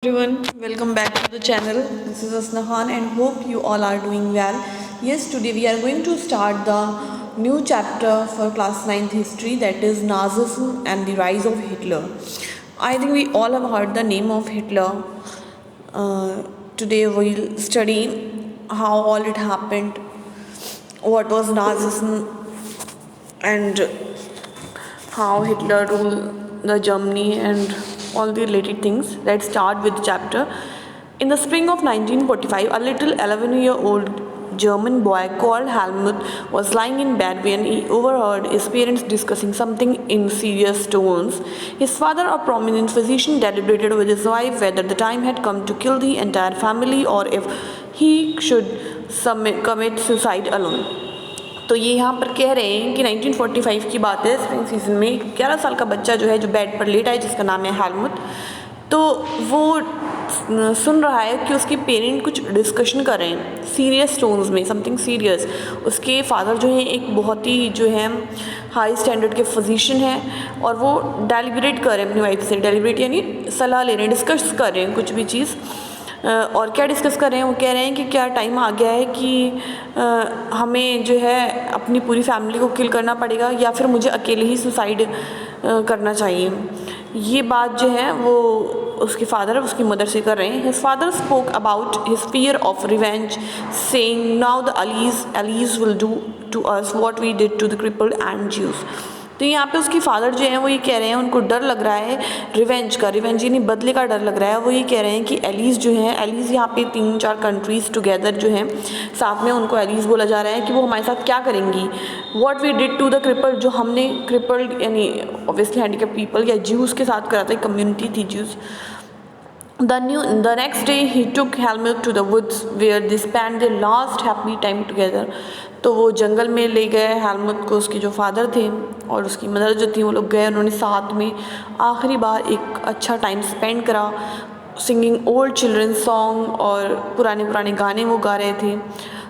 Everyone, welcome back to the channel. This is Asnahan and hope you all are doing well. Yes, today we are going to start the new chapter for class 9th history, that is Nazism and the rise of Hitler. I think we all have heard the name of Hitler. Today we'll study how all it happened, what was Nazism, and how Hitler ruled the Germany and all the related things. Let's start with the chapter. In the spring of 1945, a little 11-year-old German boy called Helmut was lying in bed when he overheard his parents discussing something in serious tones. His father, a prominent physician, deliberated with his wife whether the time had come to kill the entire family or if he should commit suicide alone. तो ये यहाँ पर कह रहे हैं कि 1945 की बात है, स्प्रिंग सीजन में 11 साल का बच्चा जो है जो बेड पर लेटा है, जिसका नाम है हेलमुट, तो वो सुन रहा है कि उसके पेरेंट कुछ डिस्कशन कर रहे हैं सीरियस टोन्स में, समथिंग सीरियस. उसके फादर जो हैं एक बहुत ही जो है हाई स्टैंडर्ड के फिजिशियन हैं और वो डेलिब्रेट कर रहे हैं अपनी वाइफ से. डेलिब्रेट यानी सलाह ले रहे हैं, डिस्कस कर रहे हैं कुछ भी चीज़. और क्या डिस्कस कर रहे हैं, वो कह रहे हैं कि क्या टाइम आ गया है कि हमें जो है अपनी पूरी फैमिली को किल करना पड़ेगा या फिर मुझे अकेले ही सुसाइड करना चाहिए. ये बात जो है वो उसके फादर उसकी मदर से कर रहे हैं. His father spoke about his fear of revenge, saying now the allies will do to us what we did to the crippled and Jews. तो यहाँ पे उसके फादर जो हैं वो ये कह रहे हैं, उनको डर लग रहा है रिवेंज का, रिवेंज यानी बदले का डर लग रहा है. वो ये कह रहे हैं कि एलीज जो हैं, एलीज यहाँ पे 3-4 कंट्रीज़ टुगेदर जो हैं साथ में, उनको एलीज बोला जा रहा है कि वो हमारे साथ क्या करेंगी. What we did to the crippled, जो हमने क्रिपल्ड यानी ऑब्वियसली हैंडीकैप पीपल या ज्यूज़ के साथ करा था, कम्युनिटी थी Jews. The next day he took Helmut to the woods where they spent their last happy time together. तो वो जंगल में ले गए हेलमुट को, उसके जो फादर थे और उसकी मदर जो थी, वो लोग गए, उन्होंने साथ में आखिरी बार एक अच्छा टाइम स्पेंड करा. सिंगिंग ओल्ड चिल्ड्रंस सॉन्ग और पुराने गाने वो गा रहे थे.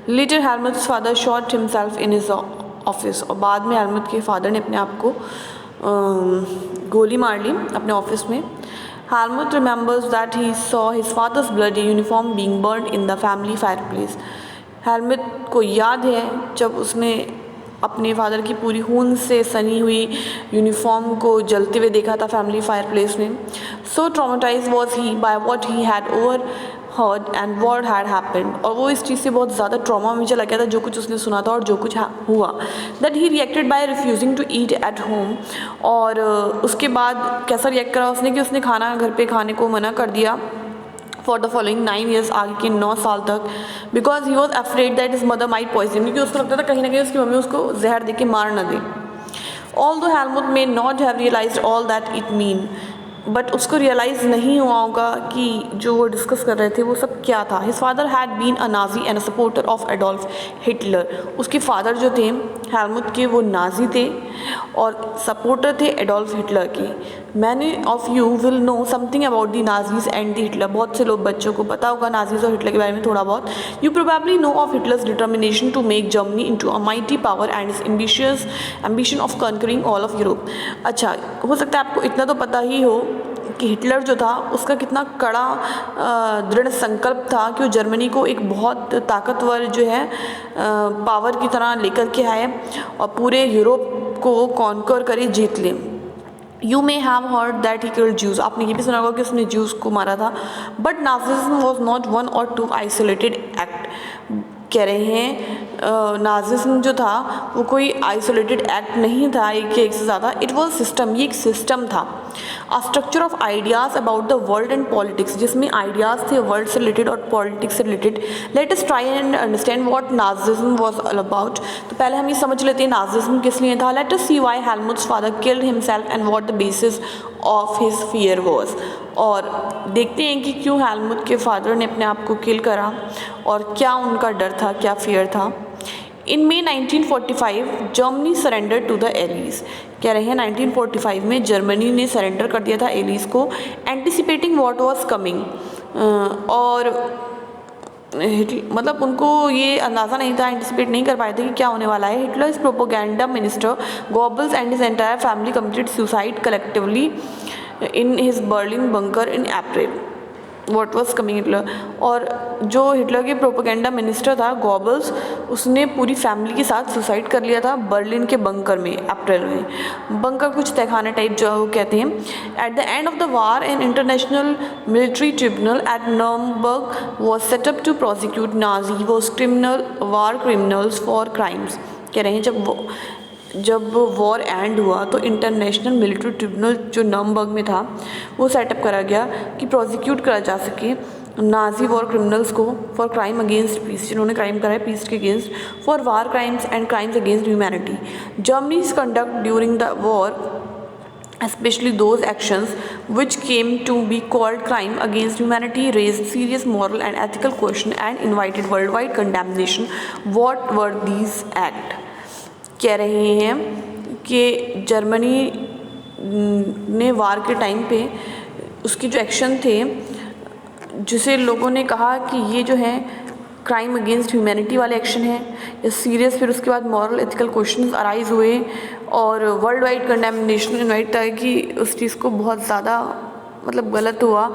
Later Helmut's father shot himself in his office, और बाद में हेलमुट के फादर ने अपने आप को गोली मार ली अपने ऑफिस में. Helmut remembers that he saw his father's bloody uniform being burned in the family fireplace. Helmut को याद है जब उसने अपने फादर की पूरी खून से सनी हुई यूनिफॉर्म को जलते हुए देखा था फैमिली फायरप्लेस में. So traumatised was he by what he had overheard and what had happened, और वो इस चीज़ से बहुत ज़्यादा ट्रॉमा में चला गया था, जो कुछ उसने सुना था और जो कुछ हुआ. That he reacted by refusing to eat at home, और उसके बाद कैसा रिएक्ट करा उसने कि उसने खाना घर पे खाने को मना कर दिया फॉर द फॉलोइंग 9 years, आगे के 9 साल तक. Because he was afraid that his mother might poison, क्योंकि उसको लगता था कहीं ना कहीं उसकी मम्मी उसको जहर दे के मार ना दे. Although Helmut may not have realised all that it mean, but उसको रियलाइज़ नहीं हुआ होगा कि जो वो डिस्कस कर रहे थे वो सब क्या था. His father had been a Nazi and a supporter of Adolf Hitler. उसके फादर जो थे हेलमुट के, वो नाजी थे और सपोर्टर थे एडोल्फ हिटलर के. Many of you will know something about the Nazis and the Hitler. बहुत से लोग बच्चों को पता होगा नाजीज और हिटलर के बारे में थोड़ा बहुत. You probably know of Hitler's determination to make Germany into a mighty power and his ambition of conquering all of Europe. अच्छा, हो सकता है आपको इतना तो पता ही हो कि हिटलर जो था उसका कितना कड़ा दृढ़ संकल्प था कि वो जर्मनी को एक बहुत ताकतवर जो है पावर की तरह लेकर के आए और पूरे यूरोप को वो कॉन्कर करे, जीत ले. You may have heard that he killed Jews, आपने ये भी सुना होगा कि उसने ज्यूज को मारा था. But Nazism was not 1 or 2 isolated act. कह रहे हैं नाजिज्म जो था वो कोई आइसोलेटेड एक्ट नहीं था, एक से ज़्यादा. इट वॉज सिस्टम, ये एक सिस्टम था. A structure of ideas about the world and politics, जिसमें आइडियाज़ थे वर्ल्ड से रिलेटेड और पॉलिटिक्स से related. Let us try and understand what Nazism was all about. तो पहले हम ये समझ लेते हैं नाजिज्म किस लिए था. Let us see why Helmut's father killed himself and what the basis of his fear was. और देखते हैं कि क्यों हेलमुट के फादर ने अपने आप को किल करा और क्या उनका डर था, क्या फियर था. In May 1945 Germany surrender to the allies. कह रहे हैं 1945 में जर्मनी ने सरेंडर कर दिया था एलीज को, एंटिसिपेटिंग व्हाट वाज कमिंग. और मतलब उनको ये अंदाज़ा नहीं था, एंटिसिपेट नहीं कर पाए थे कि क्या होने वाला है. Hitler's propaganda minister Goebbels and his entire family committed suicide collectively in his Berlin bunker in April. What was coming Hitler. और जो हिटलर के प्रोपेगेंडा मिनिस्टर था गॉबल्स, उसने पूरी फैमिली के साथ सुसाइड कर लिया था बर्लिन के बंकर में अप्रैल में। बंकर कुछ तहखाना टाइप जो कहते हैं। At the end of the war an international military tribunal at Nuremberg was set up to prosecute Nazi was criminal war criminals for crimes. कह रहे हैं जब वॉर एंड हुआ तो इंटरनेशनल मिलिट्री ट्रिब्यूनल जो नर्मबर्ग में था वो सेटअप करा गया कि प्रोसिक्यूट करा जा सके नाजी वॉर क्रिमिनल्स को फॉर क्राइम अगेंस्ट पीस, जिन्होंने क्राइम करा है पीस के against, for war crimes and crimes against humanity. Germany's conduct during the war, especially those actions which came to be called crime against humanity, raised serious moral and ethical question and invited worldwide condemnation. What were these acts? कह रहे हैं कि Germany ने वार के time पे उसके जो action थे जिसे लोगों ने कहा कि ये जो है क्राइम अगेंस्ट ह्यूमैनिटी वाले एक्शन है या सीरियस, फिर उसके बाद मॉरल एथिकल क्वेश्चंस अराइज हुए और वर्ल्ड वाइड कंडेमनेशन इन्वाइट था कि उस चीज़ को बहुत ज़्यादा मतलब गलत हुआ,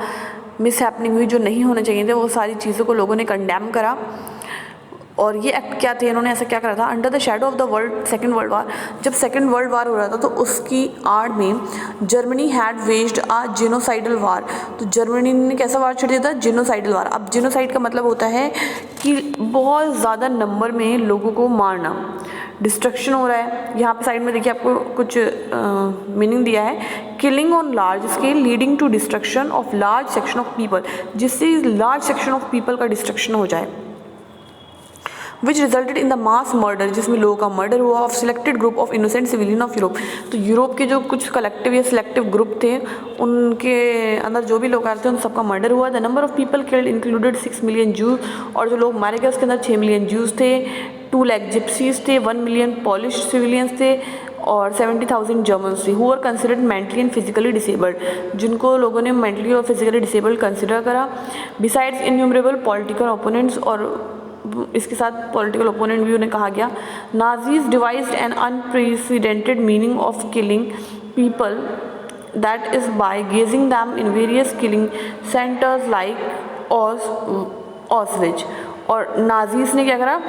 मिस हैपनिंग हुई जो नहीं होना चाहिए थे, वो सारी चीज़ों को लोगों ने कंडेम करा। और ये एक्ट क्या थे, इन्होंने ऐसा क्या करा था? Under the shadow of the second world war, जब सेकेंड वर्ल्ड वार हो रहा था तो उसकी आड़ में जर्मनी हैड वेज्ड अ जेनोसाइडल वार। तो जर्मनी ने कैसा वार छेड़ दिया था? जेनोसाइडल वार। अब जेनोसाइड का मतलब होता है कि बहुत ज़्यादा नंबर में लोगों को मारना, डिस्ट्रक्शन हो रहा है। यहाँ पे साइड में देखिए आपको कुछ मीनिंग दिया है, killing on large scale leading to destruction of large section of people, जिससे लार्ज सेक्शन ऑफ पीपल का डिस्ट्रक्शन हो जाए, which resulted in the mass murder, जिसमें लोगों का मर्डर हुआ of selected group of innocent civilian of Europe. तो Europe के जो कुछ कलेक्टिव या सिलेक्टिव ग्रुप थे उनके अंदर जो भी लोग आ रहे थे उन सबका मर्डर हुआ। The number of people killed included 6 million Jews, और जो लोग मारे गए उसके अंदर 6 मिलियन जूज थे, 2 लाख जिप्सीज थे, 1 मिलियन पॉलिश सिविलियंस थे और 70,000 जर्मन्स थे who are considered mentally and physically disabled, जिनको लोगों ने मेंटली और फिजिकली डिसेबल्ड कंसिडर करा। बिसाइड्स इन्यूमरेबल पॉलिटिकल ओपोनेंट्स, और इसके साथ पॉलिटिकल ओपोनेंट भी उन्हें कहा गया। Nazis devised an unprecedented meaning of killing people, that is by gassing them in various killing centres like ऑसविच। और नाजीज ने क्या करा,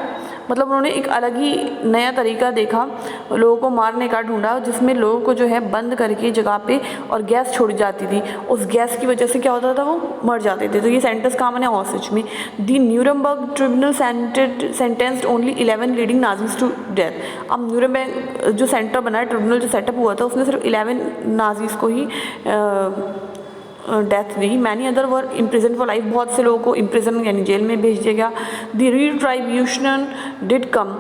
मतलब उन्होंने एक अलग ही नया तरीका देखा लोगों को मारने का, ढूंढा, जिसमें लोगों को जो है बंद करके जगह पे और गैस छोड़ी जाती थी। उस गैस की वजह से क्या होता था, वो मर जाते थे। तो ये सेंटेंस कहाँ बने? ऑसविच में। The Nuremberg tribunal sentenced only 11 leading Nazis to death. अब न्यूरमबर्ग जो सेंटर बना है, ट्रिब्यूनल जो सेटअप हुआ था, उसने सिर्फ 11 नाजीज को ही डेथ दी। Many other were imprison for life, बहुत से लोगों को इम्प्रिजन यानी जेल में भेज दिया गया। द रिट्राइब्यूशन डिड कम,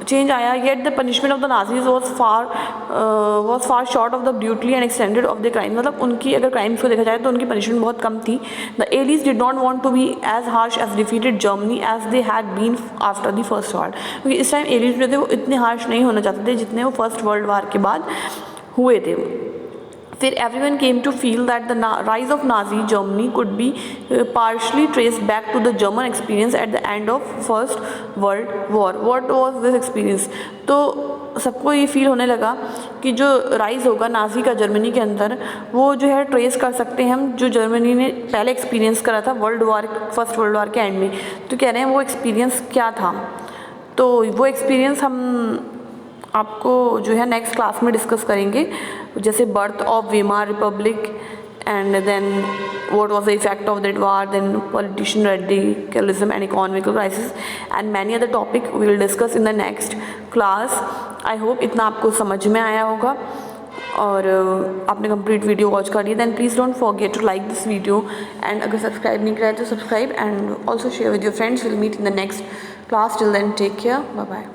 चेंज आया, yet the punishment of the Nazis was far short of the brutally and extended of the crime. मतलब उनकी अगर क्राइम्स को देखा जाए तो उनकी पनिशमेंट बहुत कम थी। The allies did not want to be as harsh as defeated Germany as they had been after the first war, क्योंकि इस टाइम एलीज जो थे वो इतने हार्श नहीं होना चाहते थे जितने वो फर्स्ट वर्ल्ड वार के बाद हुए थे। फिर everyone came to feel that the rise of Nazi Germany could be partially traced back to the German experience at the end of First World War. What was this experience? तो सबको ये feel होने लगा कि जो rise होगा Nazi का Germany के अंदर, वो जो है ट्रेस कर सकते हैं हम जो जर्मनी ने पहले एक्सपीरियंस करा था फर्स्ट वर्ल्ड वार के एंड में। तो कह रहे हैं वो एक्सपीरियंस क्या था, तो वो एक्सपीरियंस हम आपको जो है नेक्स्ट क्लास में डिस्कस करेंगे, जैसे birth of Weimar republic and then what was the effect of that war, then politician radicalism and economical crisis and many other topic we will discuss in the next class. I hope इतना आपको समझ में आया होगा और आपने complete video watch कर ली। Then please don't forget to like this video and अगर सब्सक्राइब नहीं किया तो subscribe and also share with your friends. Will meet in the next class. Till then take care, bye bye.